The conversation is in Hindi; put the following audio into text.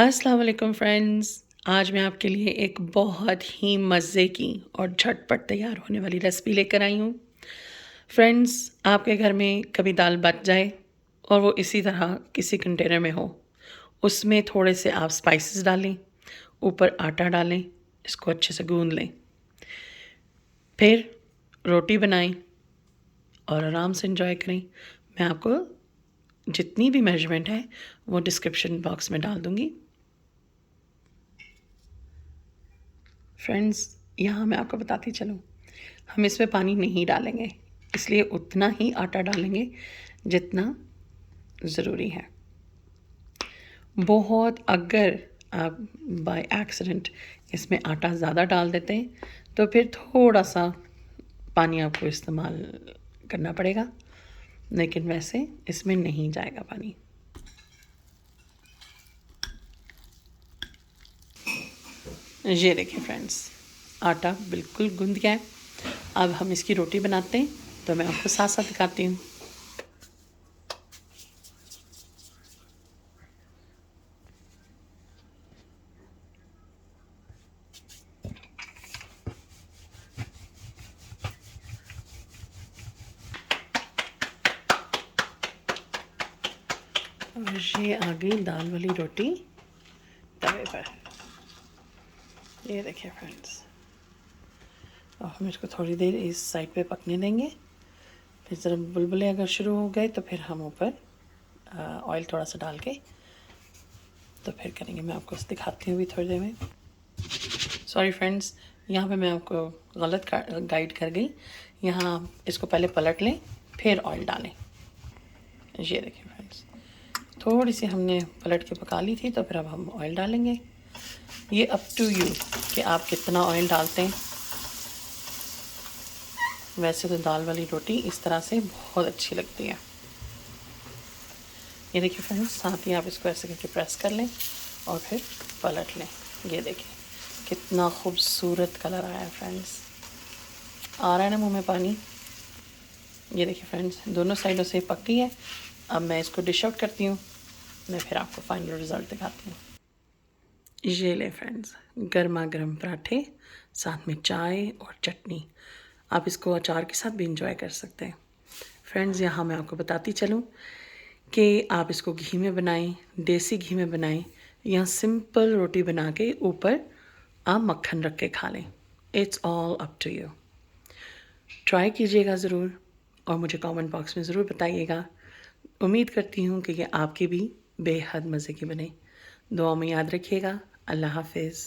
अस्सलाम वालेकुम फ्रेंड्स। आज मैं आपके लिए एक बहुत ही मज़े की और झटपट तैयार होने वाली रेसिपी लेकर आई हूँ। फ्रेंड्स, आपके घर में कभी दाल बच जाए और वो इसी तरह किसी कंटेनर में हो, उसमें थोड़े से आप स्पाइसेस डालें, ऊपर आटा डालें, इसको अच्छे से गूँध लें। फिर रोटी बनाएं और आराम से एंजॉय करें। मैं आपको जितनी भी मेजरमेंट है वो डिस्क्रिप्शन बॉक्स में डाल दूँगी। फ्रेंड्स, यहाँ मैं आपको बताती चलूँ, हम इसमें पानी नहीं डालेंगे, इसलिए उतना ही आटा डालेंगे जितना ज़रूरी है। बहुत अगर आप बाय एक्सीडेंट इसमें आटा ज़्यादा डाल देते हैं तो फिर थोड़ा सा पानी आपको इस्तेमाल करना पड़ेगा, लेकिन वैसे इसमें नहीं जाएगा पानी। ये देखिए फ्रेंड्स, आटा बिल्कुल गूंद गया है। अब हम इसकी रोटी बनाते हैं, तो मैं आपको साथ साथ दिखाती हूँ। और ये आ गई दाल वाली रोटी तवे पर। ये देखिए फ्रेंड्स, और हम इसको थोड़ी देर इस साइड पे पकने देंगे। फिर ज़रा बुलबुले अगर शुरू हो गए तो फिर हम ऊपर ऑयल थोड़ा सा डाल के तो फिर करेंगे। मैं आपको दिखाती हूँ भी थोड़ी देर में। सॉरी फ्रेंड्स, यहाँ पे मैं आपको गलत गाइड कर गई। यहाँ इसको पहले पलट लें, फिर ऑयल डालें। ये देखिए फ्रेंड्स, थोड़ी सी हमने पलट के पका ली थी, तो फिर अब हम ऑयल डालेंगे। ये अप टू यू कि आप कितना ऑयल डालते हैं। वैसे तो दाल वाली रोटी इस तरह से बहुत अच्छी लगती है। ये देखिए फ्रेंड्स, साथ ही आप इसको ऐसे करके प्रेस कर लें और फिर पलट लें। ये देखिए कितना खूबसूरत कलर आया है फ्रेंड्स, आ रहा है ना मुंह में पानी। ये देखिए फ्रेंड्स, दोनों साइडों से पक गई है। अब मैं इसको डिश आउट करती हूँ, मैं फिर आपको फाइनल रिज़ल्ट दिखाती हूँ। ये ले फ्रेंड्स, गर्मा गर्म पराठे, साथ में चाय और चटनी। आप इसको अचार के साथ भी इंजॉय कर सकते हैं। फ्रेंड्स, यहाँ मैं आपको बताती चलूँ कि आप इसको घी में बनाएं, देसी घी में बनाएं, या सिंपल रोटी बना के ऊपर आप मक्खन रख के खा लें। It's all up to you. Try कीजिएगा ज़रूर और मुझे कमेंट बॉक्स में ज़रूर बताइएगा। उम्मीद करती हूँ कि ये आपकी भी बेहद मज़े की बने। दुआ में याद रखिएगा। अल्लाह हाफिज़।